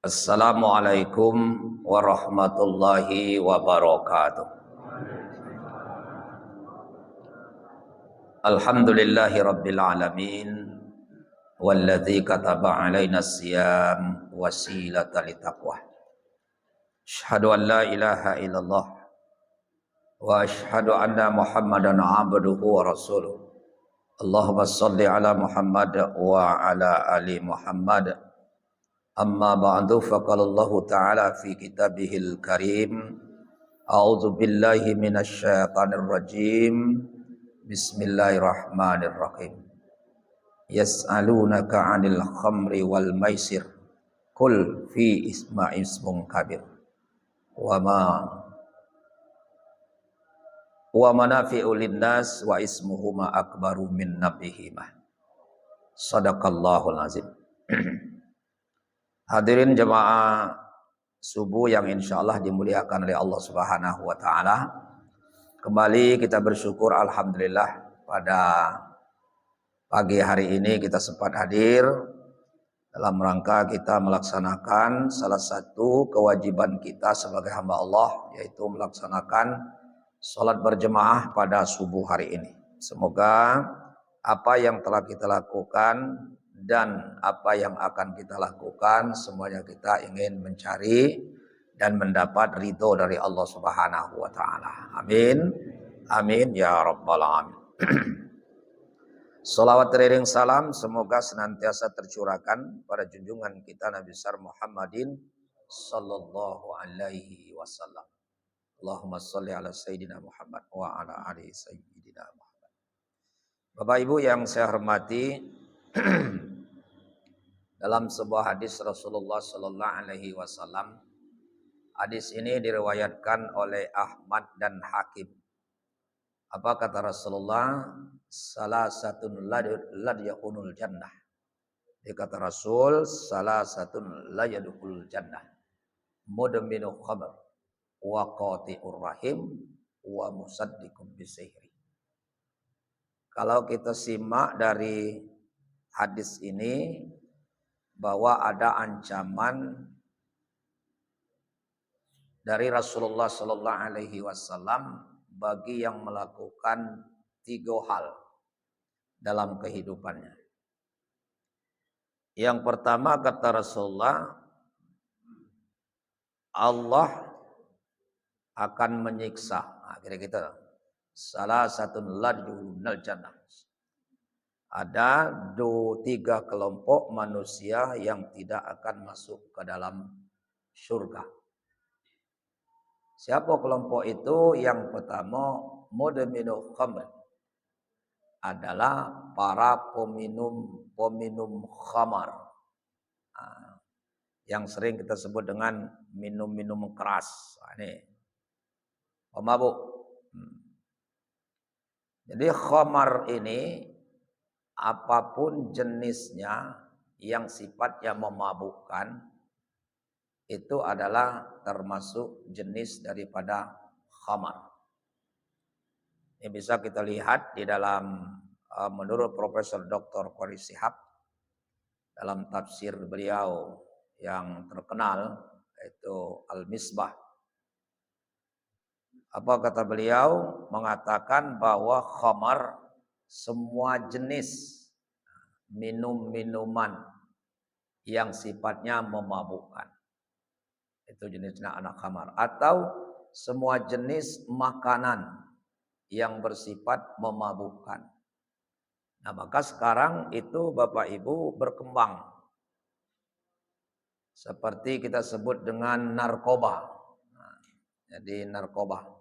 Assalamualaikum warahmatullahi wabarakatuh. Alhamdulillahi rabbil alamin walladzi kataba alaina siyam wasilata litaqwa. Asyhadu an la ilaha illallah wa asyhadu anna Muhammadan abduhu wa rasuluh. Allahumma shalli ala Muhammad wa ala ali Muhammad. Amma ba'du faqala Allah Ta'ala fi kitabihil karim. A'udzu billahi minasy syaithanir rajim. Bismillahirrahmanirrahim. Yas'alunaka 'anil khamri wal maisir. Qul fi ismun kabir. Wa manafi'u linnas wa ismuhuma akbaru min naf'ihima. Shadaqallahul azim. Hadirin jemaah subuh yang insyaallah dimuliakan oleh Allah Subhanahu wa taala. Kembali kita bersyukur alhamdulillah pada pagi hari ini kita sempat hadir dalam rangka kita melaksanakan salah satu kewajiban kita sebagai hamba Allah, yaitu melaksanakan salat berjemaah pada subuh hari ini. Semoga apa yang telah kita lakukan dan apa yang akan kita lakukan semuanya kita ingin mencari dan mendapat ridho dari Allah Subhanahu wa taala. Amin. Amin ya rabbal alamin. Salawat teriring salam semoga senantiasa tercurahkan pada junjungan kita Nabi besar Muhammadin sallallahu alaihi wasallam. Allahumma shalli ala sayyidina Muhammad wa ala ali sayyidina Muhammad. Bapak Ibu yang saya hormati, dalam sebuah hadis Rasulullah sallallahu alaihi wasallam, hadis ini diriwayatkan oleh Ahmad dan Hakim. Apa kata Rasulullah? Salah satu lad yakunul jannah. Dia kata Rasul, salah satu la yadkhulul jannah. Mudminu khamr wa qati'ur rahim wa musaddiqun bisihri. Kalau kita simak dari hadis ini bahwa ada ancaman dari Rasulullah sallallahu alaihi wasallam bagi yang melakukan 3 hal dalam kehidupannya. Yang pertama kata Rasulullah, Allah akan menyiksa. Kira gitu. Salah satu ladunal jannah. Ada 3 kelompok manusia yang tidak akan masuk ke dalam surga. Siapa kelompok itu? Yang pertama, mudminu khamr, adalah para peminum khamar. Yang sering kita sebut dengan minum-minum keras. Ini pemabuk. Jadi khamar ini apapun jenisnya yang sifatnya memabukkan itu adalah termasuk jenis daripada khamar. Ini bisa kita lihat di dalam menurut Profesor Dr. Qori Shihab dalam tafsir beliau yang terkenal yaitu Al-Misbah. Apa kata beliau? Mengatakan bahwa khamar semua jenis minuman yang sifatnya memabukkan. Itu jenisnya anak khamar. Atau semua jenis makanan yang bersifat memabukkan. Nah, maka sekarang itu Bapak Ibu berkembang. Seperti kita sebut dengan narkoba. Nah, jadi narkoba.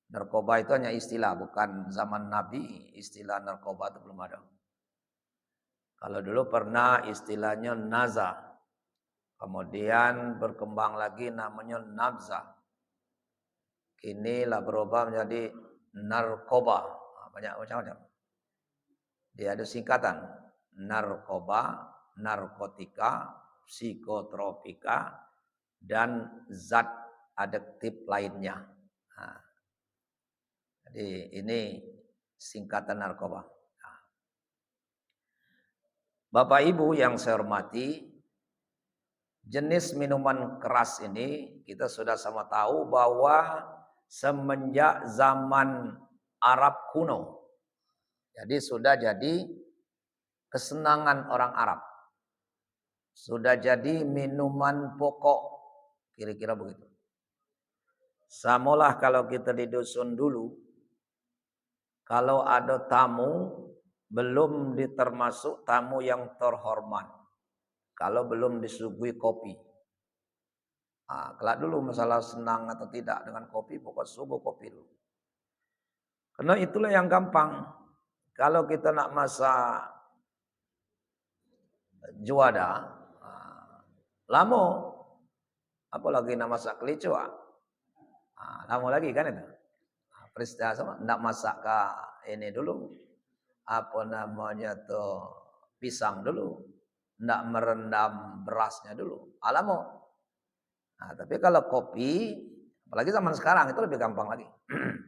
Narkoba itu hanya istilah, bukan zaman Nabi istilah narkoba itu belum ada. Kalau dulu pernah istilahnya naza. Kemudian berkembang lagi namanya nabza. Kini lah berubah menjadi narkoba. Banyak macam-macam. Dia ada singkatan. Narkoba, narkotika, psikotropika, dan zat adiktif lainnya. Nah, jadi ini singkatan narkoba. Nah, Bapak Ibu yang saya hormati, jenis minuman keras ini kita sudah sama tahu bahwa semenjak zaman Arab kuno, jadi sudah jadi kesenangan orang Arab, sudah jadi minuman pokok, kira-kira begitu. Samalah kalau kita di dusun dulu, kalau ada tamu belum ditermasuk tamu yang terhormat kalau belum disuguhi kopi. Kelak dulu masalah senang atau tidak dengan kopi, pokok suguh kopi dulu. Karena itulah yang gampang. Kalau kita nak masak juada, lama, apalagi nak masak kelicua, lama lagi kan itu. Peristiwa sama, nak masak ini dulu, apa namanya tuh pisang dulu, nak merendam berasnya dulu, lama. Tapi kalau kopi, apalagi zaman sekarang itu lebih gampang lagi.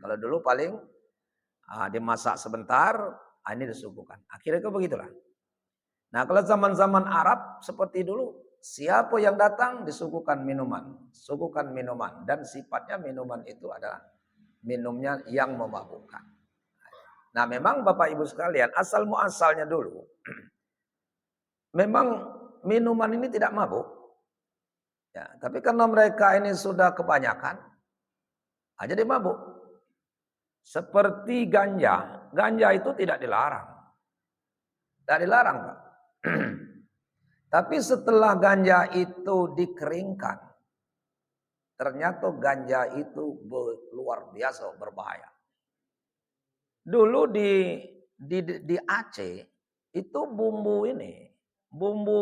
Kalau dulu paling dimasak sebentar, ini disuguhkan. Akhirnya ke begitulah. Nah kalau zaman-zaman Arab seperti dulu, siapa yang datang disuguhkan minuman. Suguhkan minuman. Dan sifatnya minuman itu adalah minumnya yang memabukkan. Nah memang Bapak Ibu sekalian, asal muasalnya dulu, memang minuman ini tidak mabuk. Ya, tapi karena mereka ini sudah kebanyakan, jadi mabuk. Seperti ganja. Ganja itu tidak dilarang. Tidak dilarang, Pak. Tapi setelah ganja itu dikeringkan, ternyata ganja itu luar biasa berbahaya. Dulu di Aceh itu bumbu ini, bumbu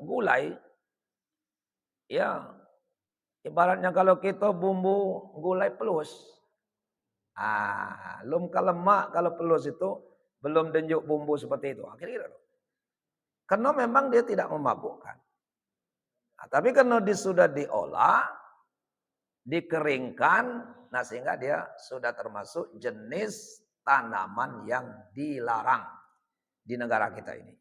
gulai, ya ibaratnya kalau kita bumbu gulai pelus. Belum kalau lemak, kalau pelus itu belum denjuk bumbu seperti itu. Akhirnya gitu. Karena memang dia tidak memabukkan. Tapi karena dia sudah diolah, dikeringkan, nah sehingga dia sudah termasuk jenis tanaman yang dilarang di negara kita ini.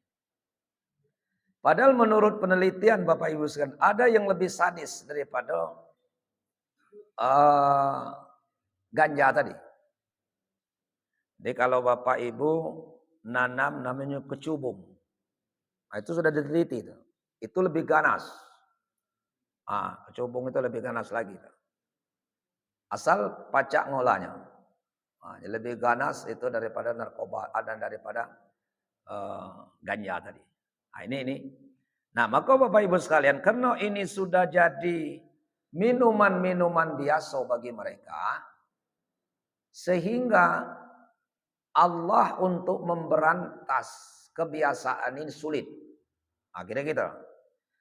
Padahal menurut penelitian Bapak Ibu sekalian, ada yang lebih sadis daripada ganja tadi. Jadi kalau Bapak Ibu nanam namanya kecubung, itu sudah diteliti. Itu lebih ganas. Kecubung itu lebih ganas lagi. Asal pacak ngolahnya. Lebih ganas itu daripada narkoba dan daripada ganja tadi. Ini. Nah maka Bapak Ibu sekalian, karena ini sudah jadi minuman-minuman biasa bagi mereka, sehingga Allah untuk memberantas kebiasaan ini sulit. Akhirnya gitu.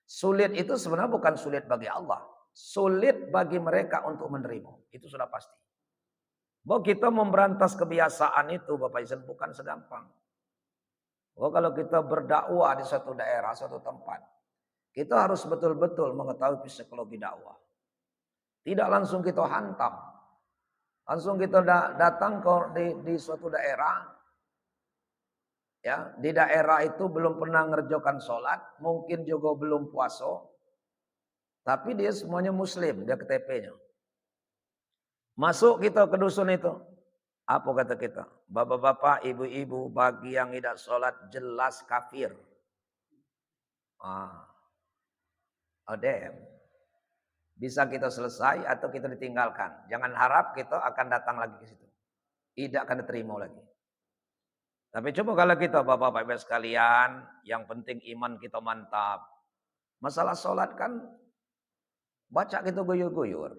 Sulit itu sebenarnya bukan sulit bagi Allah. Sulit bagi mereka untuk menerima. Itu sudah pasti. Bahwa kita memberantas kebiasaan itu Bapak Ibu bukan segampang. Bahwa kalau kita berdakwah di suatu daerah, suatu tempat, kita harus betul-betul mengetahui psikologi dakwah. Tidak langsung kita hantam. Langsung kita datang di suatu daerah, ya di daerah itu belum pernah ngerjakan sholat, mungkin juga belum puasa, tapi dia semuanya Muslim, dia KTP-nya. Masuk kita ke dusun itu, apa kata kita? Bapak-bapak, ibu-ibu, bagi yang tidak sholat jelas kafir. Bisa kita selesai atau kita ditinggalkan. Jangan harap kita akan datang lagi ke situ. Tidak akan diterima lagi. Tapi coba kalau kita bapak-bapak ibu sekalian, yang penting iman kita mantap. Masalah sholat kan baca kita guyur-guyur.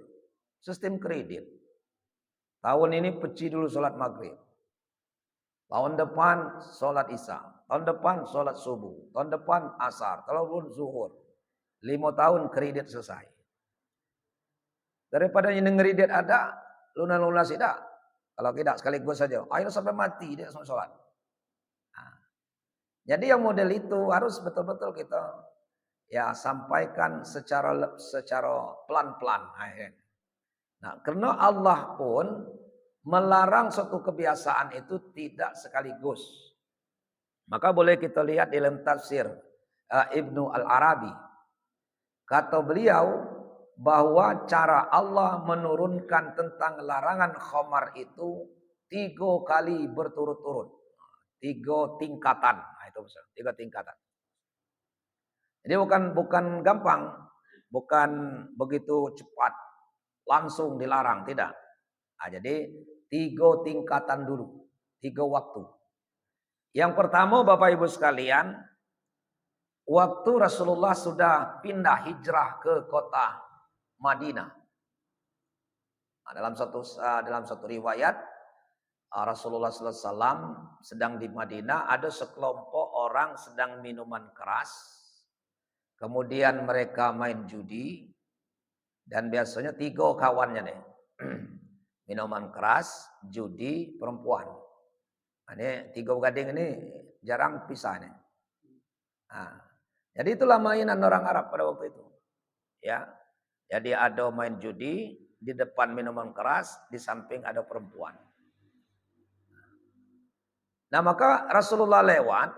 Sistem kredit. Tahun ini peci dulu sholat maghrib. Tahun depan sholat isya. Tahun depan sholat subuh. Tahun depan asar. Tahun zuhur. 5 tahun kredit selesai. Daripada yang ngeridet ada, lunas tidak. Kalau tidak sekaligus saja. Ayo sampai mati dia sama sholat. Jadi yang model itu harus betul-betul kita ya sampaikan secara pelan-pelan. Nah, karena Allah pun melarang suatu kebiasaan itu tidak sekaligus. Maka boleh kita lihat dalam tafsir Ibnu Al-Arabi. Kata beliau bahwa cara Allah menurunkan tentang larangan khamar itu 3 kali berturut-turut. 3 tingkatan. Nah, itu 3 tingkatan. Jadi bukan gampang, bukan begitu cepat langsung dilarang, tidak. Nah, jadi 3 tingkatan dulu, 3 waktu. Yang pertama Bapak Ibu sekalian, waktu Rasulullah sudah pindah hijrah ke kota Madinah. Nah, dalam satu riwayat Rasulullah SAW sedang di Madinah, ada sekelompok orang sedang minuman keras, kemudian mereka main judi, dan biasanya 3 kawannya nih, minuman keras, judi, perempuan. Nah, ini 3 gading ini jarang pisah nih. Nah, jadi itulah mainan orang Arab pada waktu itu. Ya, jadi ada main judi, di depan minuman keras, di samping ada perempuan. Nah, maka Rasulullah lewat,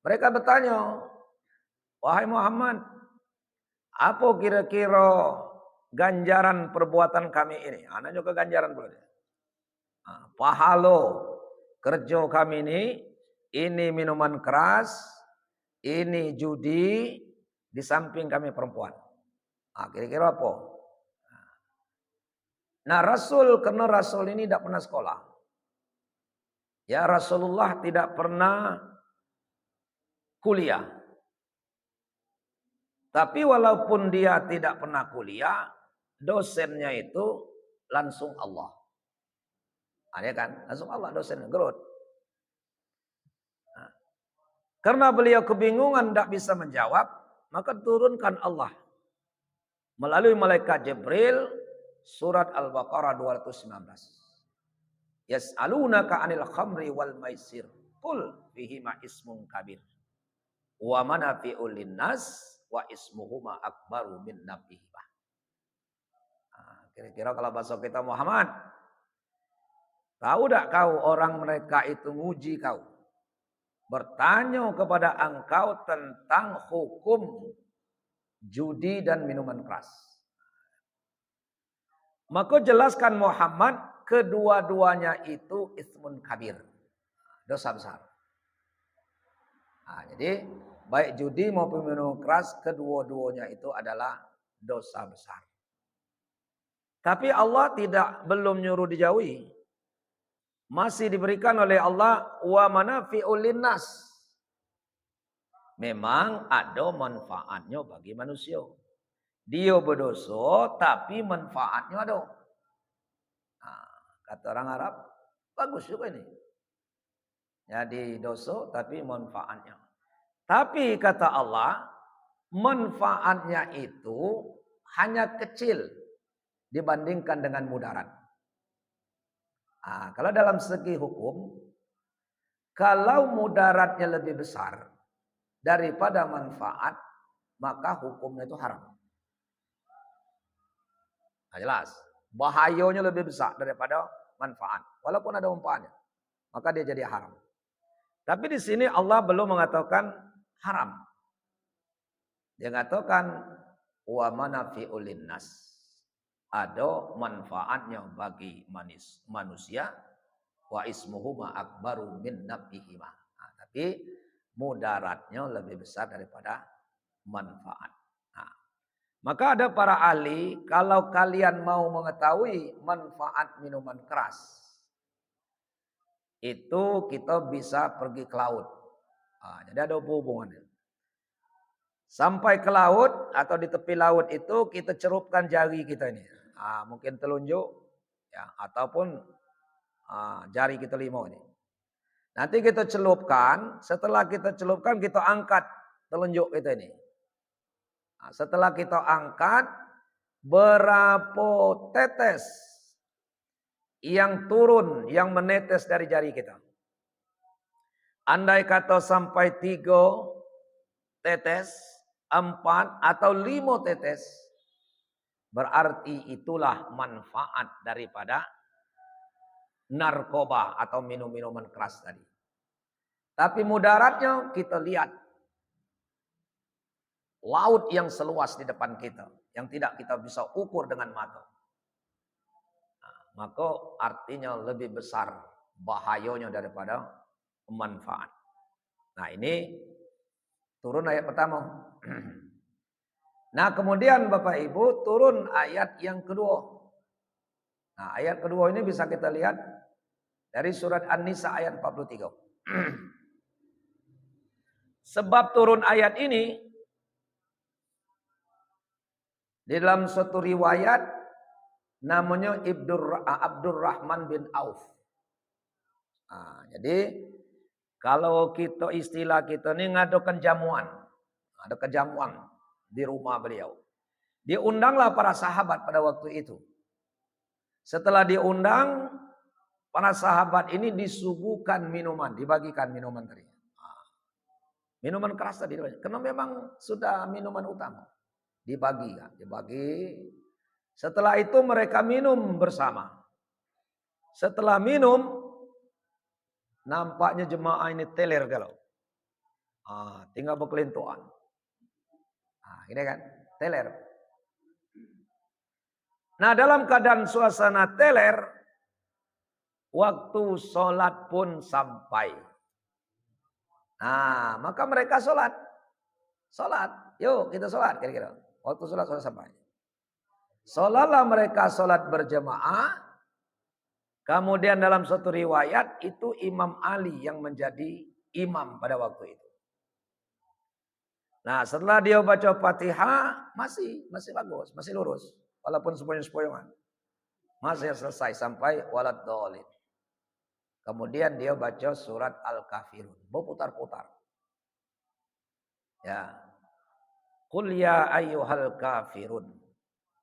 mereka bertanya, "Wahai Muhammad, apa kira-kira ganjaran perbuatan kami ini?" Anak juga ganjaran boleh. Nah, pahalo kerja kami ini minuman keras, ini judi, di samping kami perempuan. Nah, kira-kira apa? Nah, karena Rasul ini tidak pernah sekolah. Ya, Rasulullah tidak pernah kuliah. Tapi walaupun dia tidak pernah kuliah, dosennya itu langsung Allah. Ada kan? Langsung Allah dosennya, gerut. Nah, karena beliau kebingungan tidak bisa menjawab, maka turunkan Allah melalui malaikat Jibril surat Al-Baqarah 219. Yas'alunaka 'anil khamri wal maisir. Qul fihima ismun kabir. Wa manafi'ul linnas wa ismuhuma akbaru min nafihima. Kira-kira kalau bahasa kita Muhammad, tahu tak kau orang mereka itu nguji kau, bertanya kepada engkau tentang hukum judi dan minuman keras. Maka jelaskan Muhammad, kedua-duanya itu ismun kabir, dosa besar. Nah, jadi baik judi maupun minuman keras, kedua-duanya itu adalah dosa besar. Tapi Allah belum nyuruh dijauhi. Masih diberikan oleh Allah wa manafi'ul linnas. Memang ada manfaatnya bagi manusia. Dia berdosa tapi manfaatnya ada. Nah, kata orang Arab, bagus juga ini. Jadi dosa tapi manfaatnya. Tapi kata Allah, manfaatnya itu hanya kecil dibandingkan dengan mudarat. Nah, kalau dalam segi hukum, kalau mudaratnya lebih besar daripada manfaat, maka hukumnya itu haram. Nah, jelas, bahayanya lebih besar daripada manfaat. Walaupun ada manfaatnya, maka dia jadi haram. Tapi di sini Allah belum mengatakan haram. Dia mengatakan wa manafi'ul linnas. Ada manfaatnya bagi manusia, wa ismuhuma akbaru min nafihima. Nah, tapi mudaratnya lebih besar daripada manfaat. Nah, maka ada para ahli, kalau kalian mau mengetahui manfaat minuman keras, itu kita bisa pergi ke laut. Nah, jadi ada hubungannya. Sampai ke laut atau di tepi laut itu kita cerupkan jari kita ini. Mungkin telunjuk ya, ataupun jari kita 5 ini. Nanti kita celupkan, setelah kita celupkan kita angkat telunjuk kita ini. Nah, setelah kita angkat, berapa tetes yang turun, yang menetes dari jari kita. Andai kata sampai 3 tetes, 4 atau 5 tetes, berarti itulah manfaat daripada narkoba atau minum-minuman keras tadi. Tapi mudaratnya kita lihat. laut yang seluas di depan kita, yang tidak kita bisa ukur dengan mata. Nah, maka artinya lebih besar bahayanya daripada manfaat. Nah, ini turun ayat pertama. Nah, kemudian Bapak Ibu turun ayat yang kedua. Nah, ayat kedua ini bisa kita lihat dari surat An-Nisa ayat 43. Sebab turun ayat ini di dalam suatu riwayat namanya Abdurrahman bin Auf. Nah, jadi kalau kita istilah kita ini ngadakan jamuan di rumah beliau. Diundanglah para sahabat pada waktu itu. Setelah diundang, para sahabat ini disuguhkan minuman, dibagikan minuman tadi. Minuman keras tadi, karena memang sudah minuman utama. Dibagi. Setelah itu mereka minum bersama. Setelah minum, nampaknya jemaah ini teler galau. Tinggal berkelintuan. Ini kan, teler. Nah, dalam keadaan suasana teler, waktu sholat pun sampai. Nah, maka mereka sholat. Yuk kita sholat kira-kira. Waktu sholat sampai. Sholatlah mereka sholat berjemaah. Kemudian dalam suatu riwayat itu Imam Ali yang menjadi imam pada waktu itu. Nah, setelah dia baca Fatihah masih bagus, masih lurus. Walaupun sempoyong-sempoyongan. Masih selesai sampai walad dhalin. Kemudian dia baca surat Al-Kafirun. Berputar-putar. Ya. Qul ya ayyuhal kafirun.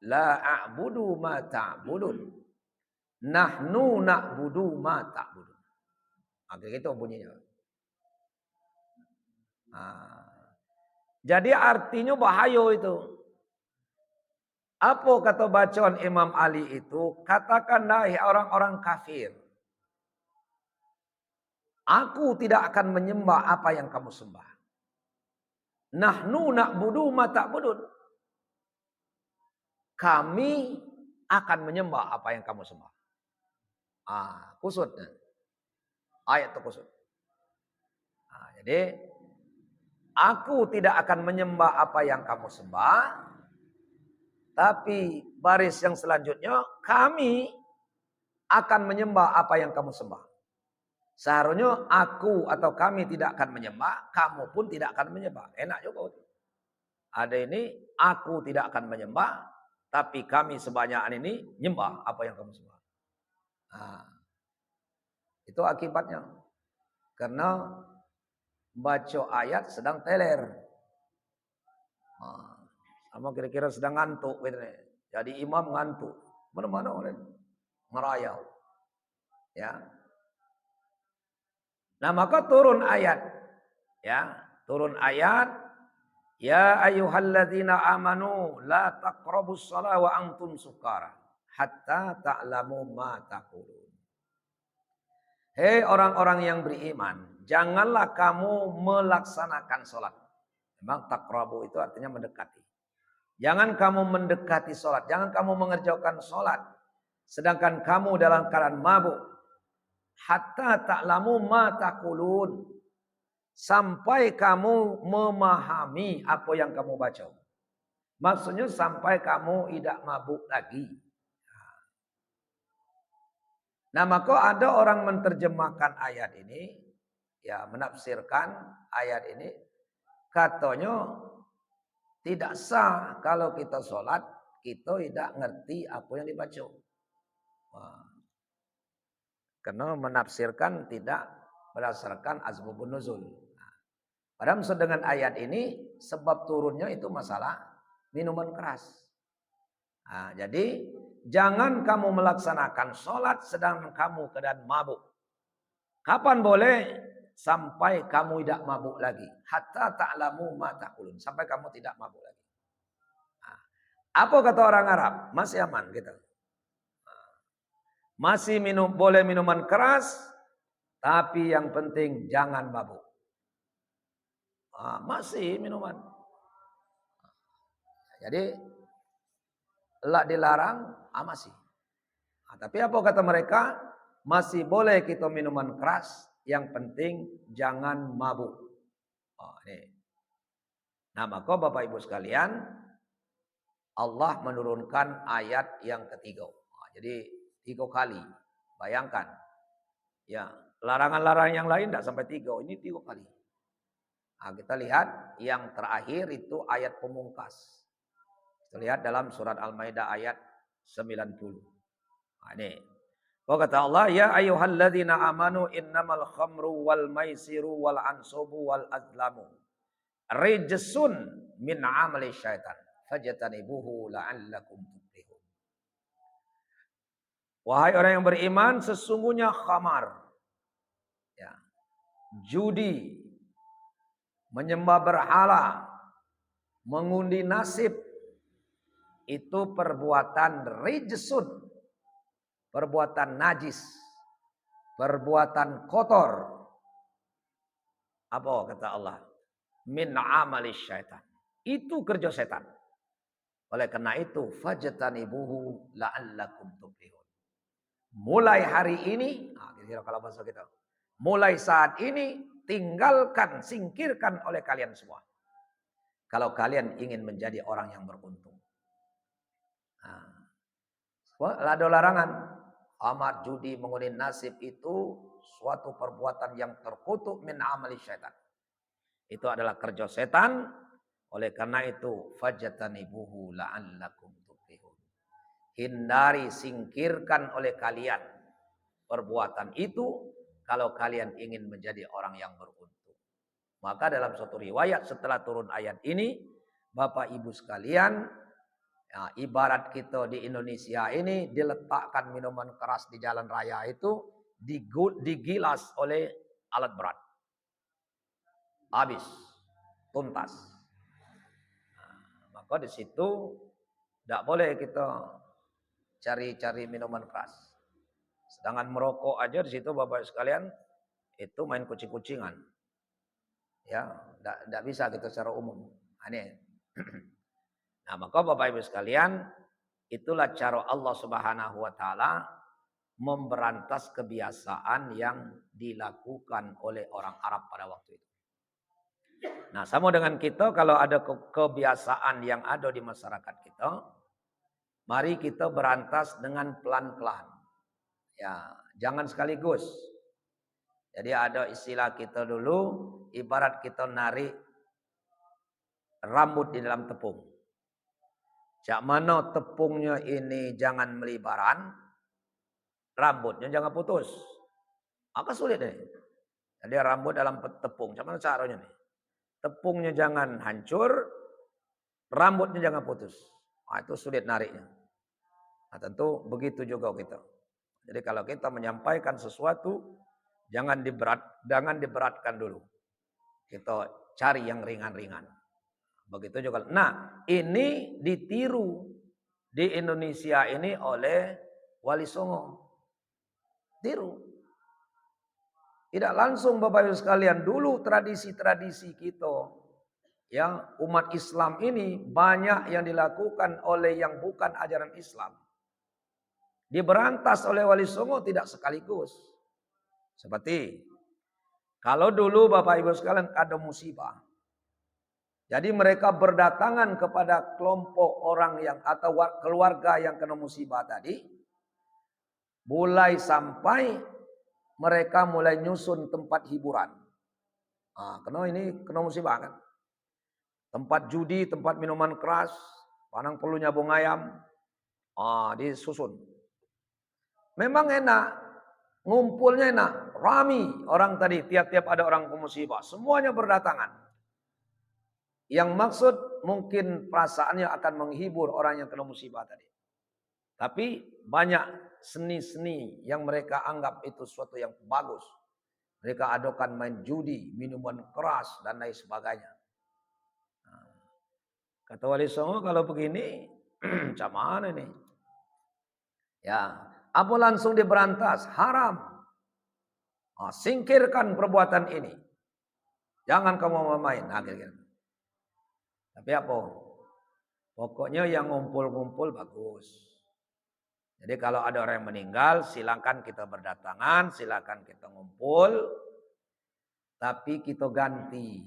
La a'budu ma ta'budun. Nahnu na'budu ma ta'budun. Akhirnya itu bunyinya. Jadi artinya bahaya itu. Apa kata bacaan Imam Ali itu? Katakanlah orang-orang kafir. Aku tidak akan menyembah apa yang kamu sembah. Nahnu na'budu ma ta'budun. Kami akan menyembah apa yang kamu sembah. Kusut. Ayat itu kusut. Jadi aku tidak akan menyembah apa yang kamu sembah. Tapi baris yang selanjutnya kami akan menyembah apa yang kamu sembah. Seharusnya aku atau kami tidak akan menyembah, kamu pun tidak akan menyembah. Enak juga. Ada ini aku tidak akan menyembah, tapi kami sebanyak ini nyembah apa yang kamu sembah. Itu akibatnya. Karena baca ayat sedang teler. Sama kira-kira sedang ngantuk. Jadi imam ngantuk. Mana-mana orang ngerayau. Ya. Nah, maka turun ayat. Ya, turun ayat. Ya ayyuhalladzina amanu la taqrabus shalah wa antum sukara hatta ta'lamu ma taqulun. Hei orang-orang yang beriman, janganlah kamu melaksanakan salat. Memang taqrabu itu artinya mendekati. Jangan kamu mendekati salat, jangan kamu mengerjakan salat sedangkan kamu dalam keadaan mabuk. Hatta ta'lamu ma taqulun. Sampai kamu memahami apa yang kamu baca. Maksudnya sampai kamu tidak mabuk lagi. Nah, maka ada orang menerjemahkan ayat ini, ya menafsirkan ayat ini, katanya tidak sah kalau kita sholat, kita tidak ngerti apa yang dibaca. Karena menafsirkan tidak berdasarkan asbabun nuzul. Padahal maksud dengan ayat ini sebab turunnya itu masalah minuman keras. Jadi jangan kamu melaksanakan sholat sedang kamu keadaan mabuk. Kapan boleh? Sampai kamu tidak mabuk lagi. Hatta ta'lamu ma taqulun. Sampai kamu tidak mabuk lagi. Apa kata orang Arab? Masih aman gitu. Masih boleh minuman keras, tapi yang penting jangan mabuk. Masih minuman. Jadi dilarang, masih. Nah, tapi apa kata mereka? Masih boleh kita minuman keras, yang penting jangan mabuk. Oh, ini. Nah, maka Bapak Ibu sekalian, Allah menurunkan ayat yang ketiga. Nah, jadi 3 kali. Bayangkan. Ya, larangan-larangan yang lain tidak sampai 3, ini 3 kali. Nah, kita lihat yang terakhir itu ayat pemungkas. Kita lihat dalam surat Al-Maidah ayat 90. Nah, ini. Oh, kata Allah, ya ayyuhalladzina amanu innamal khamru wal maisiru wal ansubu wal azlamu rijsun min amali syaitan fajtanibuhu la'allakum tuflihun. Wahai orang yang beriman, sesungguhnya khamar, ya, judi, menyembah berhala, mengundi nasib, itu perbuatan rijsun, perbuatan najis, perbuatan kotor. Apa kata Allah? Min amali syaitan. Itu kerja setan. Oleh karena itu, fajtanibuhu la'allakum tuflihun. Mulai hari ini, kira-kira kalau bahasa kita, mulai saat ini, tinggalkan, singkirkan oleh kalian semua. Kalau kalian ingin menjadi orang yang beruntung. Ada larangan. Amat judi, mengundi nasib itu suatu perbuatan yang terkutuk min amali syaitan. Itu adalah kerja setan. Oleh karena itu, fajtanibuhu la'allakum tuflihun. Hindari, singkirkan oleh kalian perbuatan itu kalau kalian ingin menjadi orang yang beruntung. Maka dalam suatu riwayat setelah turun ayat ini, Bapak Ibu sekalian, ya, ibarat kita di Indonesia ini diletakkan minuman keras di jalan raya itu digilas oleh alat berat. Habis, tuntas. Nah, maka di situ tidak boleh kita cari-cari minuman keras. Sedangkan merokok aja di situ Bapak sekalian itu main kucing-kucingan. Ya, tidak bisa kita secara umum. Aneh. Nah, maka Bapak Ibu sekalian, itulah cara Allah Subhanahu wa taala memberantas kebiasaan yang dilakukan oleh orang Arab pada waktu itu. Nah, sama dengan kita, kalau ada kebiasaan yang ada di masyarakat kita, mari kita berantas dengan pelan-pelan. Ya, jangan sekaligus. Jadi ada istilah kita dulu, ibarat kita narik rambut di dalam tepung. Cak mana tepungnya ini jangan melibaran, rambutnya jangan putus. Maka sulit nih. Jadi rambut dalam tepung, cak mana caranya nih? Tepungnya jangan hancur, rambutnya jangan putus. Nah, itu sulit nariknya. Nah, tentu begitu juga kita. Jadi kalau kita menyampaikan sesuatu, jangan diberatkan dulu. Kita cari yang ringan-ringan. Begitu juga. Nah, ini ditiru di Indonesia ini oleh Wali Songo. Tiru. Tidak langsung Bapak Ibu sekalian, dulu tradisi-tradisi kita, yang umat Islam ini banyak yang dilakukan oleh yang bukan ajaran Islam. Diberantas oleh Wali Songo tidak sekaligus. Seperti kalau dulu Bapak Ibu sekalian ada musibah. Jadi mereka berdatangan kepada kelompok orang yang atau keluarga yang kena musibah tadi. Mulai sampai mereka mulai nyusun tempat hiburan. Karena ini kena musibah kan. Tempat judi, tempat minuman keras, panang perlu nyabung ayam, disusun. Memang enak, ngumpulnya enak, rami orang tadi, tiap-tiap ada orang musibah, semuanya berdatangan. Yang maksud mungkin perasaannya akan menghibur orang yang kena musibah tadi. Tapi banyak seni-seni yang mereka anggap itu suatu yang bagus. Mereka adakan main judi, minuman keras, dan lain sebagainya. Kata Wali Songo, kalau begini, macam mana nih? Ya, apa langsung diberantas? Haram. Singkirkan perbuatan ini. Jangan kamu main. Tapi apa? Pokoknya yang ngumpul-ngumpul bagus. Jadi kalau ada orang yang meninggal, silakan kita berdatangan, silakan kita ngumpul. Tapi kita ganti.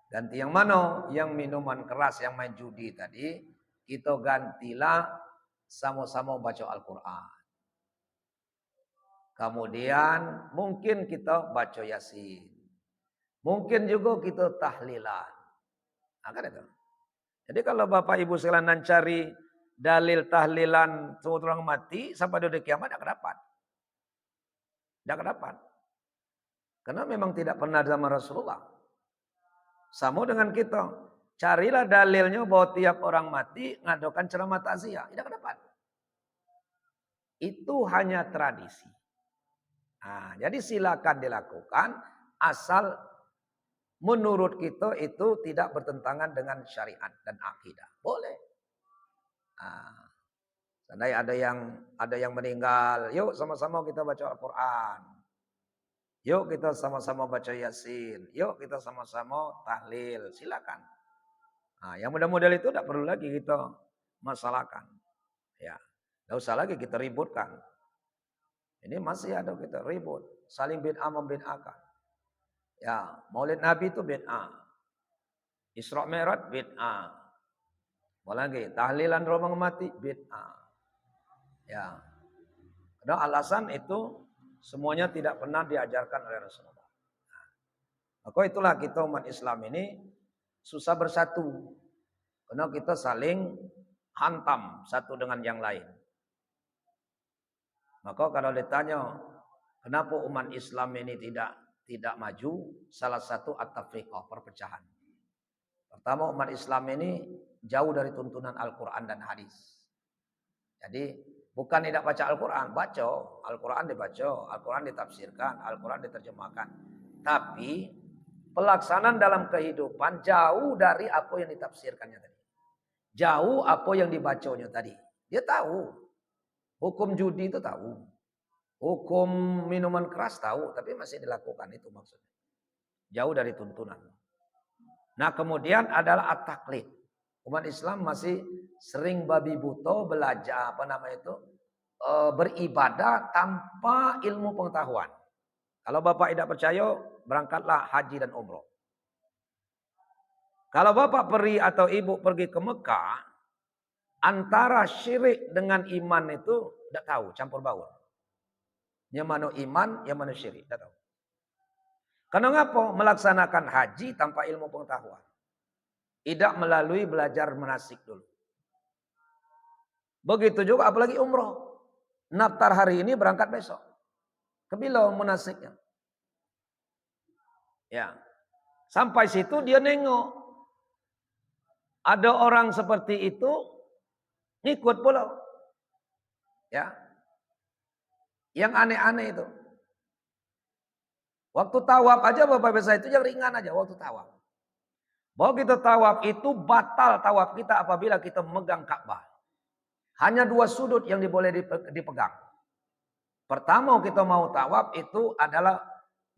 Ganti yang mana? Yang minuman keras, yang main judi tadi. Kita gantilah sama-sama baca Al-Quran. Kemudian mungkin kita baca Yasin. Mungkin juga kita tahlilan. Nah, kan itu. Jadi kalau Bapak Ibu sekalian cari dalil tahlilan orang mati sampai di kiamat tidak dapat. Tidak dapat. Karena memang tidak pernah zaman Rasulullah. Sama dengan kita. Carilah dalilnya bahwa tiap orang mati ngadakan ceramah takziah. Tidak dapat. Itu hanya tradisi. Nah, jadi silakan dilakukan asal menurut kita itu tidak bertentangan dengan syariat dan akidah. Boleh. Nah, seandainya ada yang meninggal, yuk sama-sama kita baca Al-Quran. Yuk kita sama-sama baca Yasin. Yuk kita sama-sama tahlil. Silakan. Nah, yang model-model itu tidak perlu lagi kita masalahkan. Ya, tidak usah lagi kita ributkan. Ini masih ada kita ribut, saling bid'ah membid'ahkan. Ya, Maulid Nabi itu bid'ah. Isra Mi'raj bid'ah. Apalagi tahlilan orang mati bid'ah. Ya. Karena alasan itu semuanya tidak pernah diajarkan oleh Rasulullah. Nah, maka itulah kita umat Islam ini susah bersatu. Karena kita saling hantam satu dengan yang lain. Maka kalau ditanya kenapa umat Islam ini tidak maju, salah satu at-tafriqah, perpecahan. Pertama, umat Islam ini jauh dari tuntunan Al-Quran dan hadis. Jadi bukan tidak baca Al-Quran, baca Al-Quran dibaca, Al-Quran ditafsirkan, Al-Quran diterjemahkan. Tapi pelaksanaan dalam kehidupan jauh dari apa yang ditafsirkannya tadi. Jauh apa yang dibacanya tadi. Dia tahu. Hukum judi itu tahu. Hukum minuman keras tahu. Tapi masih dilakukan, itu maksudnya. Jauh dari tuntunan. Nah kemudian adalah at-taqlid. Umat Islam masih sering babi buta belajar beribadah tanpa ilmu pengetahuan. Kalau Bapak tidak percaya, berangkatlah haji dan umroh. Kalau Bapak pergi atau Ibu pergi ke Mekah, antara syirik dengan iman itu tidak tahu, campur baur. Yang mana iman, yang mana syirik, tidak tahu. Karena ngapa? Melaksanakan haji tanpa ilmu pengetahuan. Tidak melalui belajar manasik dulu. Begitu juga apalagi umroh. Naftar hari ini, berangkat besok. Kebila munasiknya. Ya. Sampai situ dia nengok. Ada orang seperti itu ngikut pula. Ya. Yang aneh-aneh itu. Waktu tawaf aja Bapak Ibu itu yang ringan aja waktu tawaf. Bahwa kita tawaf itu batal tawaf kita apabila kita memegang Ka'bah. Hanya dua sudut yang boleh dipegang. Pertama kita mau tawaf itu adalah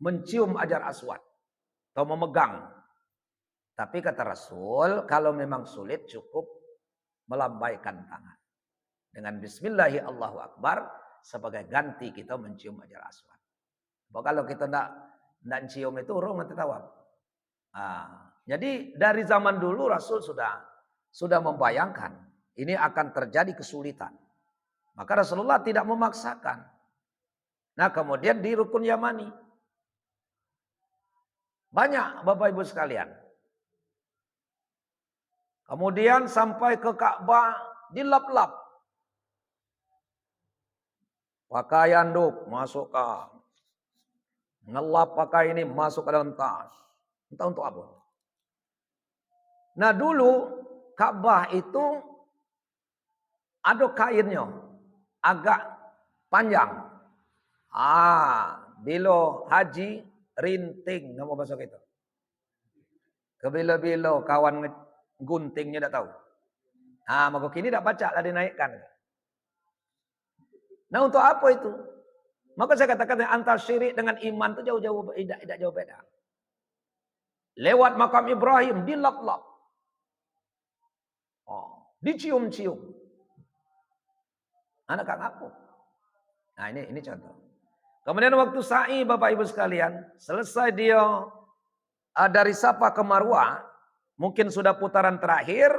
mencium Hajar Aswad. Atau memegang. Tapi kata Rasul, kalau memang sulit cukup melambaikan tangan. Dengan Bismillahirrahmanirrahim Allahu Akbar sebagai ganti kita mencium Hajar Aswad. Bahwa kalau kita tidak cium itu orang nanti tawaf. Nah, jadi dari zaman dulu Rasul sudah membayangkan ini akan terjadi kesulitan. Maka Rasulullah tidak memaksakan. Nah kemudian di Rukun Yamani. Banyak Bapak Ibu sekalian. Kemudian sampai ke Ka'bah dilap-lap. Pakai anduk masuk ke. Ngelap pakai ini masuk ke dalam tas. Entah untuk apa. Nah dulu Ka'bah itu ada kainnya. Agak panjang. Bila haji rinting. Nama bahasa kita. Kebila-bila kawan guntingnya tak tahu. Maka kini tak baca lah dinaikkan. Nah untuk apa itu? Maka saya katakan antara syirik dengan iman itu jauh-jauh tidak jauh beda. Lewat makam Ibrahim dilap-lap. dicium-cium. Anak kak ngaku. Nah ini contoh. Kemudian waktu sa'i Bapak Ibu sekalian, selesai dia dari Safa ke Marwah, mungkin sudah putaran terakhir,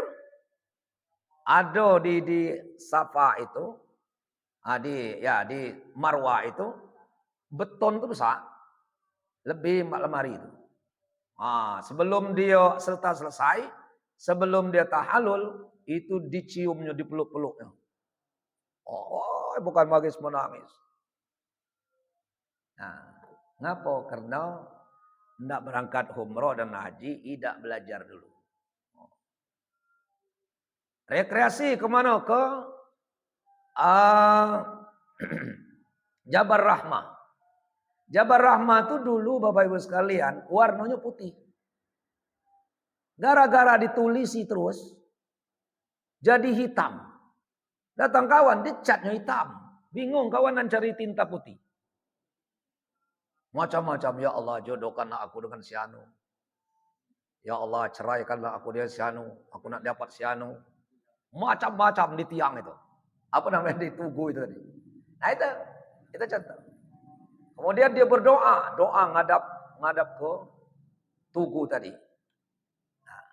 ada di Safa itu, di Marwah itu, beton itu besar, lebih lemari itu. Sebelum dia selesai, sebelum dia tahallul, itu diciumnya, dipeluk-peluknya. Oh, bukan magis menangis. Nah, ngapa? Karena tidak berangkat umroh dan haji, tidak belajar dulu. Rekreasi kemana? Ke Jabal Rahmah. Jabal Rahmah itu dulu Bapak Ibu sekalian, warnanya putih. Gara-gara ditulisi terus, jadi hitam. Datang kawan, dicatnya hitam. Bingung kawanan cari tinta putih. Macam-macam, ya Allah jodohkanlah aku dengan si anu. Ya Allah ceraikanlah aku dengan si anu. Aku nak dapat si anu. Macam-macam di tiang itu. Apa namanya di tugu itu tadi. Nah itu contoh. Kemudian dia berdoa, doa ngadap ke tugu tadi. Nah,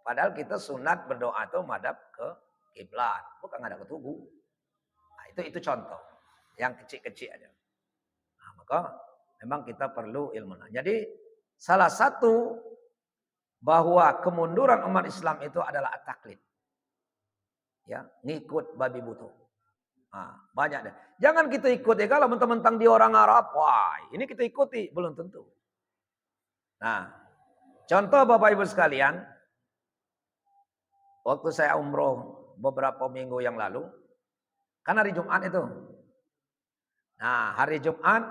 padahal kita sunat berdoa itu madhab ke kiblat, bukan ngadap ke tugu. Nah, itu contoh yang kecil-kecil aja. Nah, maka memang kita perlu ilmu. Jadi salah satu bahwa kemunduran umat Islam itu adalah taklid. Ya, ngikut babi butuh. Banyak deh. Jangan kita ikuti kalau mentang-mentang di orang Arab, wah ini kita ikuti, belum tentu. Nah, contoh Bapak Ibu sekalian, waktu saya umroh beberapa minggu yang lalu, kan hari Jumat itu. Nah, hari Jumat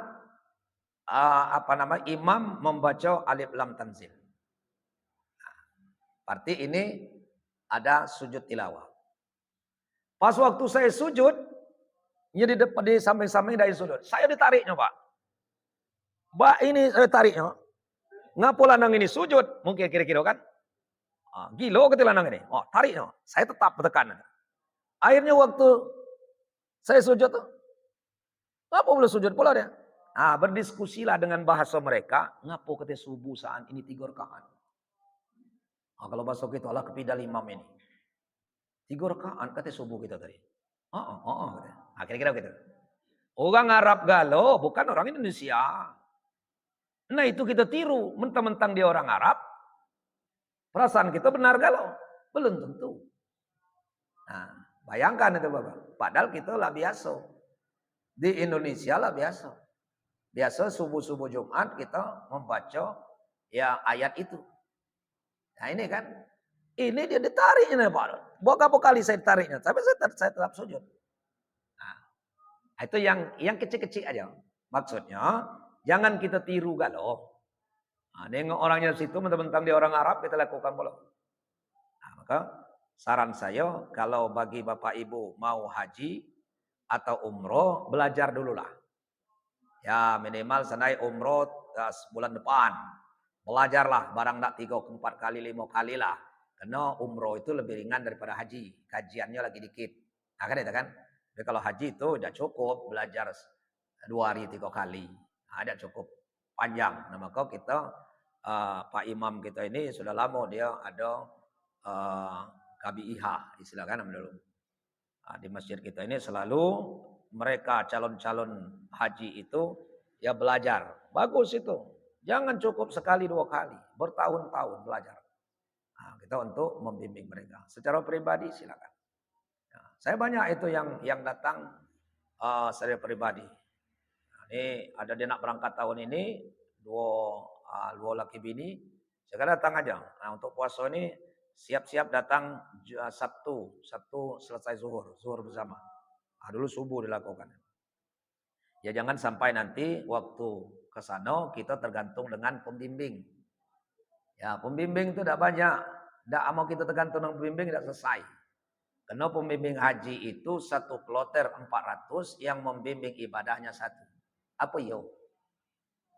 imam membaca alif lam tanzil. Nah, berarti ini ada sujud tilawah. Pas waktu saya sujud, di depan di samping-samping dari sudut. Saya ditariknya, Pak. Mbak ini saya tariknya. Ngapa lanang ini sujud? Mungkin kira-kira kan. Gilo ketika lanang ini. Tariknya. Saya tetap bertekan. Akhirnya waktu saya sujud tuh. Ngapa boleh sujud pula dia? Berdiskusilah dengan bahasa mereka. Ngapa ketika subuh saat ini 3 rakaat. Kalau bahasa kita lah kepidal imam ini. 3 rakaat ketika subuh kita tadi. Kira-kira gitu. Orang Arab galau, bukan orang Indonesia. Nah itu kita tiru. Mentang-mentang dia orang Arab. Perasaan kita benar galau. Belum tentu. Nah, bayangkan itu Bapak. Padahal kita lah biasa. Di Indonesia lah biasa. Biasa subuh-subuh Jumat kita membaca ya ayat itu. Nah ini kan. Ini dia ditariknya Pak. Berapa kali saya tariknya. Tapi saya tetap sujud. Itu yang kecil-kecil aja. Maksudnya jangan kita tiru galau. Nengok orangnya di situ mentang-mentang dia orang Arab kita lakukan pula. Maka saran saya kalau bagi Bapak Ibu mau haji atau umroh belajar dululah. Ya minimal senai umroh bulan depan. Belajarlah barang tak 3, 4 kali, 5 kali lah. Karena umroh itu lebih ringan daripada haji. Kajiannya lagi dikit. Kan itu kan. Tapi kalau haji itu udah cukup belajar 2 hari 3 kali. Ada cukup panjang. Nah maka kita Pak Imam kita ini sudah lama dia ada KBIH istilahnya dulu. Di masjid kita ini selalu mereka calon-calon haji itu ya belajar. Bagus itu. Jangan cukup sekali 2 kali. Bertahun-tahun belajar. Kita untuk membimbing mereka. Secara pribadi silakan. Saya banyak itu yang datang secara pribadi. Ini ada dia nak berangkat tahun ini, dua laki bini. Sekarang datang aja. Nah untuk puasa ini siap-siap datang Sabtu selesai zuhur bersama. Dulu subuh dilakukan. Ya jangan sampai nanti waktu ke sana kita tergantung dengan pembimbing. Ya pembimbing itu tidak banyak. Tidak mau kita tergantung dengan pembimbing tidak selesai. Karena pembimbing haji itu 1 kloter 400 yang membimbing ibadahnya 1. Apa yo?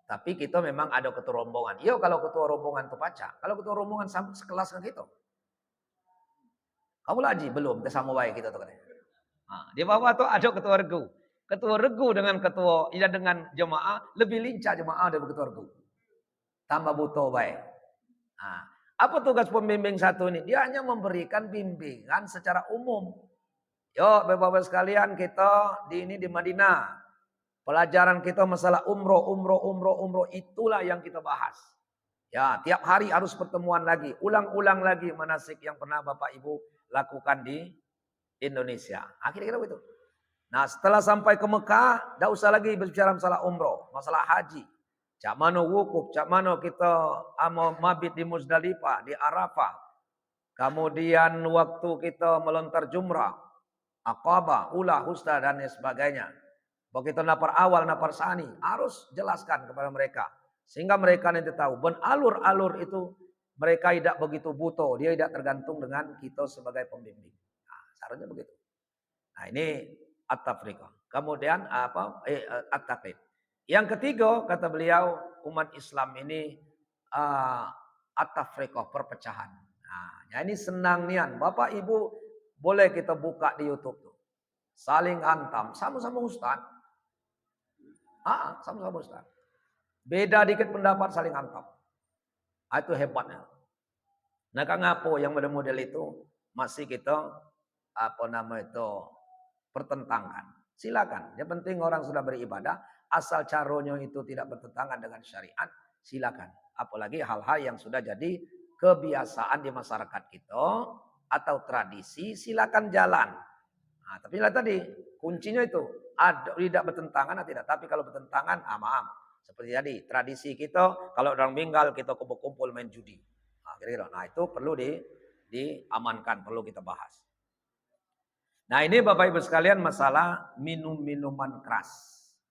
Tapi kita memang ada ketua rombongan. Yo kalau ketua rombongan itu pacar. Kalau ketua rombongan sekelas dengan kita. Kamu haji belum? Sama baik kita tuh katanya. Di bawah tuh ada ketua regu. Ketua regu dengan dengan jemaah lebih lincah jemaah dari ketua regu. Tambah butuh baik. Apa tugas pembimbing satu ini? Dia hanya memberikan bimbingan secara umum. Yuk, Bapak-bapak sekalian, kita di Madinah. Pelajaran kita masalah umroh, itulah yang kita bahas. Ya, tiap hari harus pertemuan lagi, ulang-ulang lagi manasik yang pernah Bapak Ibu lakukan di Indonesia. Akhirnya begitu. Nah, setelah sampai ke Mekah, tidak usah lagi berbicara masalah umroh, masalah haji. Cak mano wukuf, cak mano kita mabit di Muzdalifah, di Arafah. Kemudian waktu kita melontar jumrah, Aqabah, Ula, Husna dan sebagainya. Begitu napar awal, napar sani, harus jelaskan kepada mereka. Sehingga mereka nanti tahu. Ben alur-alur itu mereka tidak begitu butuh. Dia tidak tergantung dengan kita sebagai pembimbing. Nah, seharusnya begitu. Nah, ini at-tafriqah. Kemudian at-taqlid. Yang ketiga, kata beliau, umat Islam ini at-tafriqah, perpecahan. Nah, ini senang nian. Bapak Ibu boleh kita buka di YouTube tuh. Saling hantam, sama-sama ustaz. Sama-sama ustaz. Beda dikit pendapat saling hantam. Itu hebatnya. Nah, kenapa yang model-model itu masih kita pertentangkan. Silakan. Yang penting orang sudah beribadah, asal caranya itu tidak bertentangan dengan syariat, silakan. Apalagi hal-hal yang sudah jadi kebiasaan di masyarakat kita atau tradisi, silakan jalan. Nah, tapi lihat tadi kuncinya itu ada tidak bertentangan atau tidak. Tapi kalau bertentangan, maaf. Seperti tadi tradisi kita, kalau orang meninggal kita kumpul-kumpul main judi. Nah, itu perlu diamankan, perlu kita bahas. Nah, ini Bapak Ibu sekalian masalah minuman keras.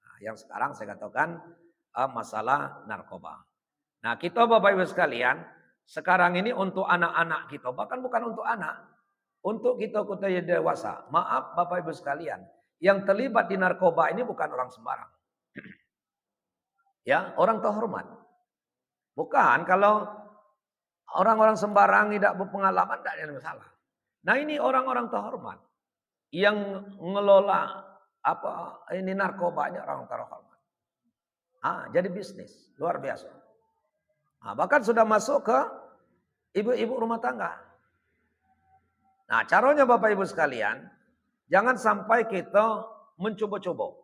Nah, yang sekarang saya katakan masalah narkoba. Nah, kita Bapak Ibu sekalian, sekarang ini untuk anak-anak kita, bahkan bukan untuk anak, untuk kita yang dewasa. Maaf Bapak Ibu sekalian, yang terlibat di narkoba ini bukan orang sembarang. Ya, orang terhormat. Bukan kalau orang-orang sembarang tidak berpengalaman tidak ada masalah. Nah, ini orang-orang terhormat yang ngelola ini narkoba ini orang terhormat. Jadi bisnis luar biasa. Bahkan sudah masuk ke ibu-ibu rumah tangga. Nah, caranya Bapak Ibu sekalian, jangan sampai kita mencoba-coba.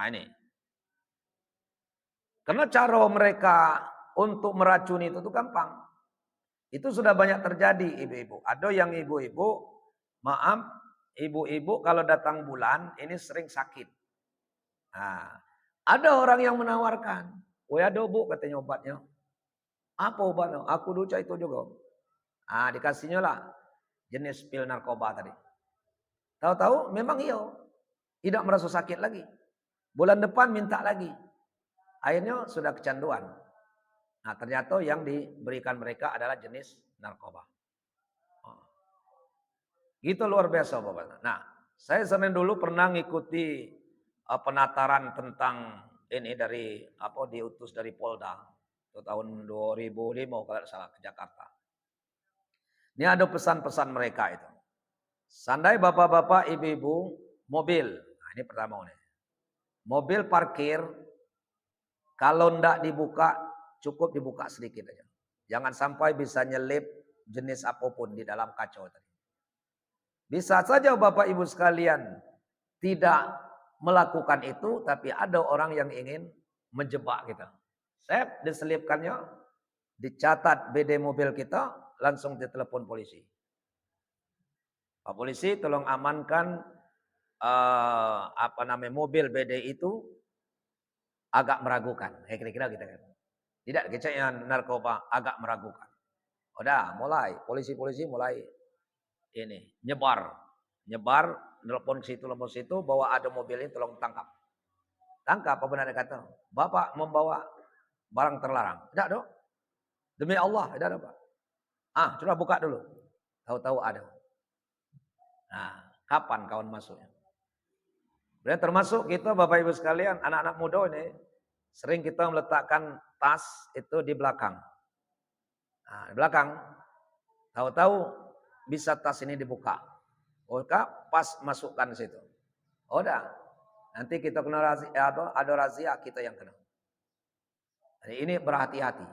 Ini. Karena cara mereka untuk meracuni itu gampang. Itu sudah banyak terjadi ibu-ibu. Ada yang ibu-ibu, maaf, ibu-ibu kalau datang bulan ini sering sakit. Nah, ada orang yang menawarkan, ada bu katanya obatnya. Apa obatnya? Aku dulu itu juga. Dikasihnya lah jenis pil narkoba tadi. Tahu-tahu memang iya. Tidak merasa sakit lagi. Bulan depan minta lagi. Akhirnya sudah kecanduan. Nah, ternyata yang diberikan mereka adalah jenis narkoba. Gitu luar biasa Bapak. Nah, saya sering dulu pernah ngikuti penataran tentang ini dari diutus dari Polda tahun 2005 kalau salah ke Jakarta. Ini ada pesan-pesan mereka itu. Sandai bapak-bapak, ibu-ibu, mobil. Nah, ini pertama nih. Mobil parkir kalau ndak dibuka, cukup dibuka sedikit aja. Jangan sampai bisa nyelip jenis apapun di dalam kacau tadi. Bisa saja Bapak Ibu sekalian tidak melakukan itu, tapi ada orang yang ingin menjebak kita. Saya diselipkannya, dicatat BD mobil kita, langsung ditelepon polisi. Pak polisi tolong amankan mobil BD itu agak meragukan. Kira-kira gitu kan. Tidak kecayaan narkoba agak meragukan. Udah mulai polisi-polisi mulai ini nyebar telepon situ bahwa ada mobil ini tolong tangkap apa benar kata bapak membawa barang terlarang tidak dong demi Allah tidak ada pak coba buka dulu tahu-tahu ada. Nah, kapan kawan masuknya? Dan termasuk kita Bapak Ibu sekalian anak-anak muda ini sering kita meletakkan tas itu di belakang. Nah, di belakang tahu-tahu bisa tas ini dibuka. Buka, pas masukkan situ. Udah. Nanti kita kena razia, ada razia kita yang kena. Jadi ini berhati-hati.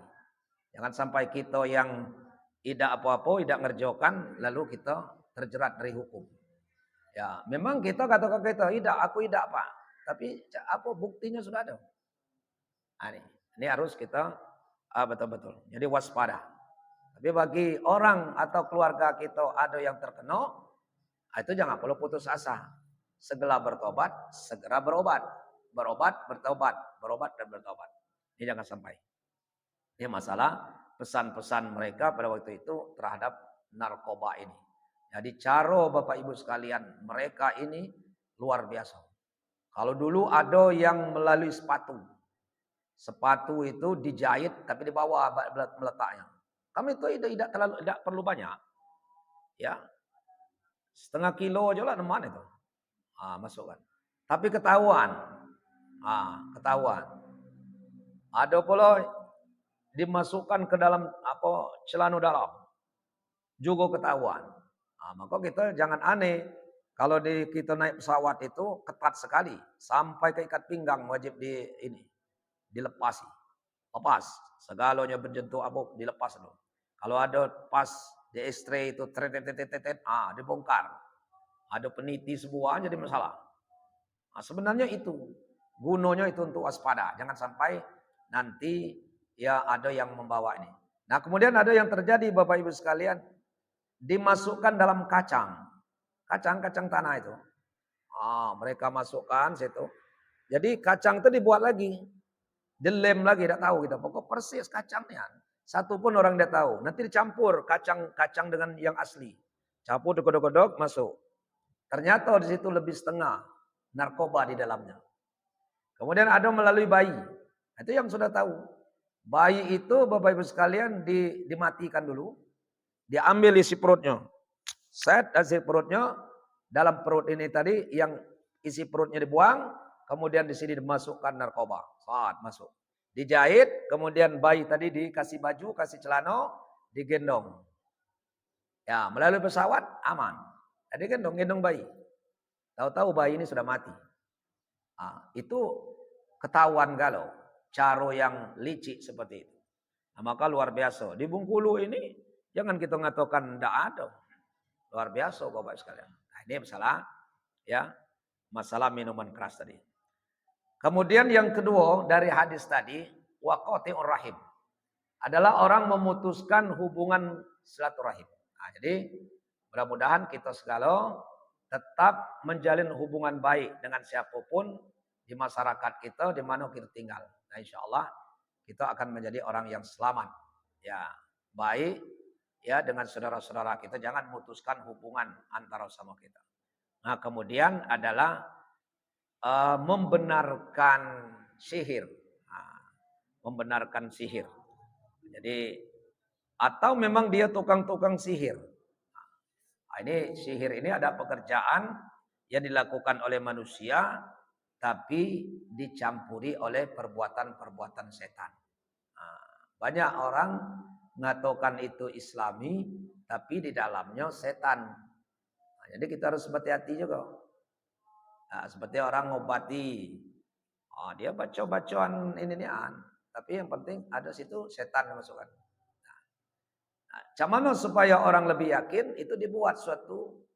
Jangan sampai kita yang tidak apa-apa, tidak ngerjokan, lalu kita terjerat dari hukum. Ya, memang kita katakan kita, aku tidak Pak. Tapi apa buktinya sudah ada. Nah, ini harus kita betul-betul. Jadi waspada. Tapi bagi orang atau keluarga kita ada yang terkena, itu jangan perlu putus asa. Segera bertobat, segera berobat. Berobat, bertobat. Berobat dan bertobat. Ini jangan sampai. Ini masalah pesan-pesan mereka pada waktu itu terhadap narkoba ini. Jadi cara Bapak Ibu sekalian, mereka ini luar biasa. Kalau dulu ada yang melalui sepatu. Sepatu itu dijahit tapi di bawah meletaknya. Kami itu tidak perlu banyak. Ya. Setengah kilo aja lah teman itu. Masukkan. Tapi ketahuan. Ketahuan. Ada pula dimasukkan ke dalam celana dalam. Juga ketahuan. Maka kita jangan aneh. Kalau kita naik pesawat itu ketat sekali. Sampai ke ikat pinggang wajib dilepasi. Lepas. Segalanya berjentuh dilepas dulu. Kalau ada pas di X-ray itu dibongkar. Ada peniti sebuah jadi masalah. Sebenarnya itu gunanya itu untuk waspada. Jangan sampai nanti ya ada yang membawa ini. Nah, kemudian ada yang terjadi Bapak Ibu sekalian, dimasukkan dalam kacang tanah itu. Mereka masukkan situ. Jadi kacang itu dibuat lagi. Dilem lagi, tidak tahu kita. Pokok persis kacangnya. Satu pun orang tidak tahu. Nanti dicampur kacang dengan yang asli. Campur digodok-godok, masuk. Ternyata di situ lebih setengah narkoba di dalamnya. Kemudian ada melalui bayi. Itu yang sudah tahu. Bayi itu Bapak Ibu sekalian dimatikan dulu. Diambil isi perutnya. Set isi perutnya. Dalam perut ini tadi yang isi perutnya dibuang. Kemudian di sini dimasukkan narkoba. Saat masuk. Dijahit. Kemudian bayi tadi dikasih baju, kasih celana. Digendong. Ya, melalui pesawat aman. Jadi gendong bayi. Tahu-tahu bayi ini sudah mati. Itu ketahuan galau. Cara yang licik seperti itu. Maka luar biasa. Di Bengkulu ini jangan kita ngatakan tidak ada. Luar biasa Bapak sekalian. Nah, ini masalah minuman keras tadi. Kemudian yang kedua dari hadis tadi, waqati'ur rahim. Adalah orang memutuskan hubungan silaturahim. Nah, jadi mudah-mudahan kita segala tetap menjalin hubungan baik dengan siapapun di masyarakat kita di mana kita tinggal. Nah, insya Allah kita akan menjadi orang yang selamat. Ya, baik ya dengan saudara-saudara kita, jangan memutuskan hubungan antara sama kita. Nah, kemudian adalah membenarkan sihir. Membenarkan sihir. Jadi atau memang dia tukang-tukang sihir. Ini sihir ini ada pekerjaan yang dilakukan oleh manusia tapi dicampuri oleh perbuatan-perbuatan setan. Banyak orang mengatakan itu Islami tapi di dalamnya setan. Jadi kita harus hati-hati juga. Seperti orang ngobati. Dia baca-bacaan ini tapi yang penting ada situ setan yang masukkan. Cuman supaya orang lebih yakin itu dibuat suatu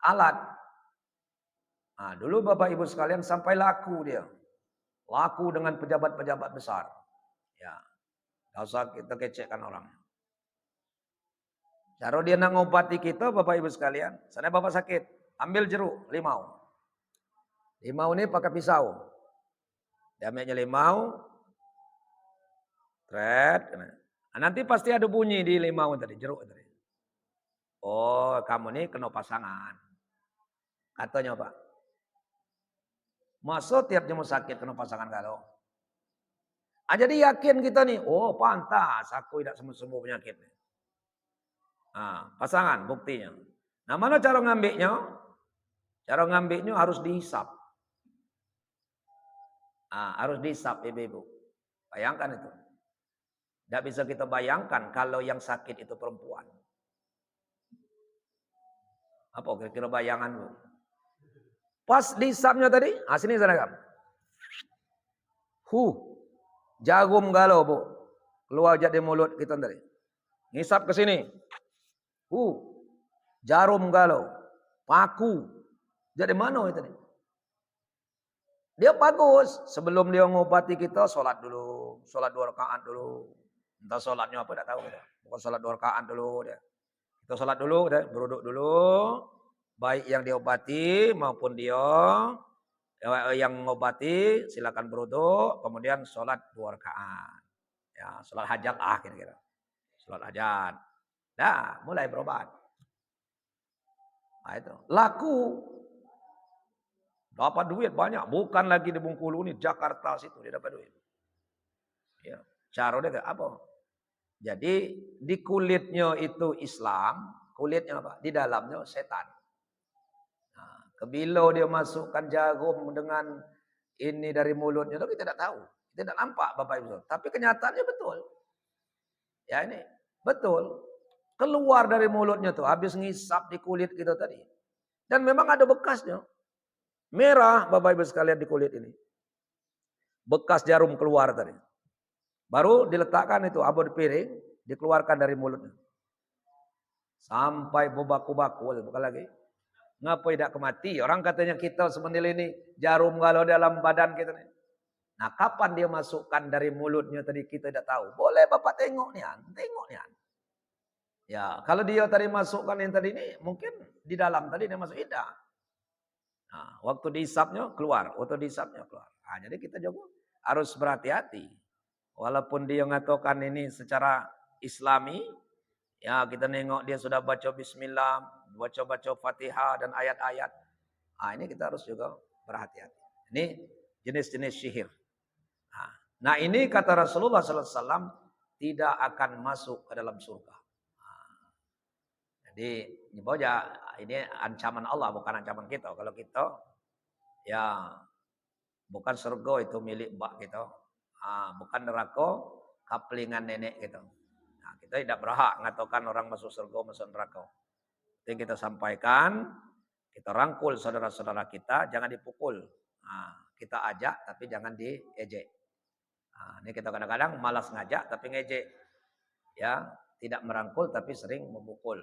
alat. Dulu Bapak Ibu sekalian sampai laku dia. Laku dengan pejabat-pejabat besar. Ya. Enggak usah kita kecekkan orang. Cara dia nak ngobati kita Bapak Ibu sekalian. Sana Bapak sakit, ambil jeruk, limau. Limau ini pakai pisau. Diambilnya limau. Nanti pasti ada bunyi di limau tadi, jeruk tadi. Oh, kamu ini kena pasangan. Katanya Pak. Masa tiap jam sakit kena pasangan kalau. Jadi yakin kita nih, oh pantas aku tidak sembuh-sembuh penyakit. Pasangan buktinya. Nah, mana cara ngambilnya? Cara ngambilnya harus dihisap. Harus dihisap ibu-ibu. Bayangkan itu. Tidak bisa kita bayangkan kalau yang sakit itu perempuan. Apa kira-kira bayangan bu? Pas dihisapnya tadi, sini sana kan. Jarum galau bu. Keluar jadi mulut kita tadi. Ngisap ke sini. Jarum galau. Paku. Jadi mana itu tadi? Dia bagus. Sebelum dia ngobati kita, sholat dulu. Sholat 2 rakaat dulu. Entah sholatnya apa, tidak tahu kita. Bukan sholat 2 rakaat dulu. Dia. Kita sholat dulu, beruduk dulu. Baik yang diobati maupun dia yang mengobati, silakan beruduk. Kemudian sholat 2 rakaat. Ya, sholat hajat kira-kira. Sholat hajat. Dah, mulai berobat. Nah itu. Laku. Dapat duit banyak. Bukan lagi di Bengkulu ini, Jakarta situ dia dapat duit. Ya. Cara dia apa? Jadi di kulitnya itu Islam, kulitnya apa? Di dalamnya setan. Nah, kebilo dia masukkan jarum dengan ini dari mulutnya, tapi kita tidak tahu. Kita tidak nampak Bapak Ibu. Tapi kenyataannya betul. Ya ini, betul. Keluar dari mulutnya tuh, habis ngisap di kulit kita tadi. Dan memang ada bekasnya. Merah Bapak Ibu sekalian di kulit ini. Bekas jarum keluar tadi. Baru diletakkan itu abu di piring, dikeluarkan dari mulutnya. Sampai bebaku-baku, bukan lagi. Ngapa tidak kemati? Orang katanya kita sebenarnya ini jarum galau dalam badan kita nih. Nah, kapan dia masukkan dari mulutnya tadi kita tidak tahu. Boleh Bapak tengok nih, tengok nih. Ya, kalau dia tadi masukkan yang tadi ini, mungkin di dalam tadi dia masuk tidak. Nah, waktu dihisapnya keluar, Nah, jadi kita juga harus berhati-hati. Walaupun dia mengatakan ini secara Islami, ya kita nengok dia sudah baca Bismillah, baca Fatihah dan ayat-ayat. Nah, ini kita harus juga berhati-hati. Ini jenis-jenis sihir. Nah, ini kata Rasulullah SAW tidak akan masuk ke dalam surga. Jadi ini ancaman Allah, bukan ancaman kita. Kalau kita ya bukan surga itu milik mbak kita. Bukan neraka kaplingan nenek gitu. Nah, kita tidak berhak mengatakan orang masuk surga masuk neraka. Jadi kita sampaikan, kita rangkul saudara-saudara kita, jangan dipukul. Kita ajak tapi jangan diejek. Ini kita kadang-kadang malas ngajak tapi ngejek. Ya, tidak merangkul tapi sering memukul.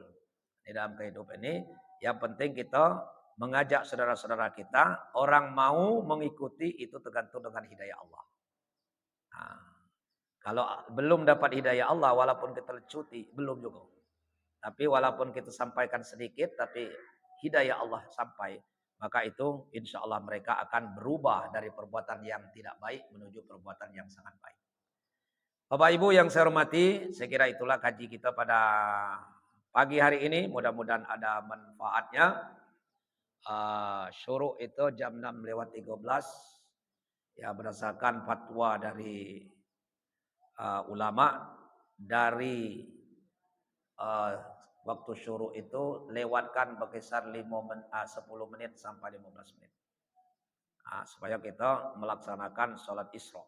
Di dalam kehidupan ini, yang penting kita mengajak saudara-saudara kita, orang mau mengikuti itu tergantung dengan hidayah Allah. Kalau belum dapat hidayah Allah, walaupun kita lecuti, belum juga. Tapi walaupun kita sampaikan sedikit, tapi hidayah Allah sampai, maka itu insya Allah mereka akan berubah dari perbuatan yang tidak baik menuju perbuatan yang sangat baik. Bapak Ibu yang saya hormati, saya kira itulah kaji kita pada pagi hari ini. Mudah-mudahan ada manfaatnya. Syuruk itu jam 6:13. Ya, berdasarkan fatwa dari ulama, dari waktu syuruk itu lewatkan berkisar 10 menit sampai 15 menit. Supaya kita melaksanakan sholat Isra.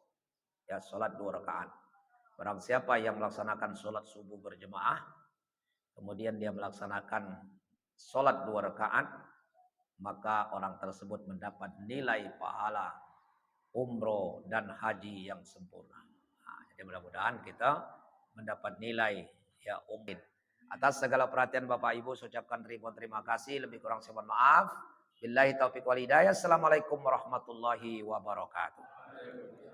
Ya, sholat 2 rakaat. Barang siapa yang melaksanakan sholat subuh berjemaah, kemudian dia melaksanakan sholat 2 rakaat, maka orang tersebut mendapat nilai pahala umroh dan haji yang sempurna. Jadi mudah-mudahan kita mendapat nilai ya umroh. Atas segala perhatian Bapak Ibu, saya ucapkan ribuan terima kasih. Lebih kurang saya mohon maaf. Billahi taufiq wal hidayah. Assalamualaikum warahmatullahi wabarakatuh.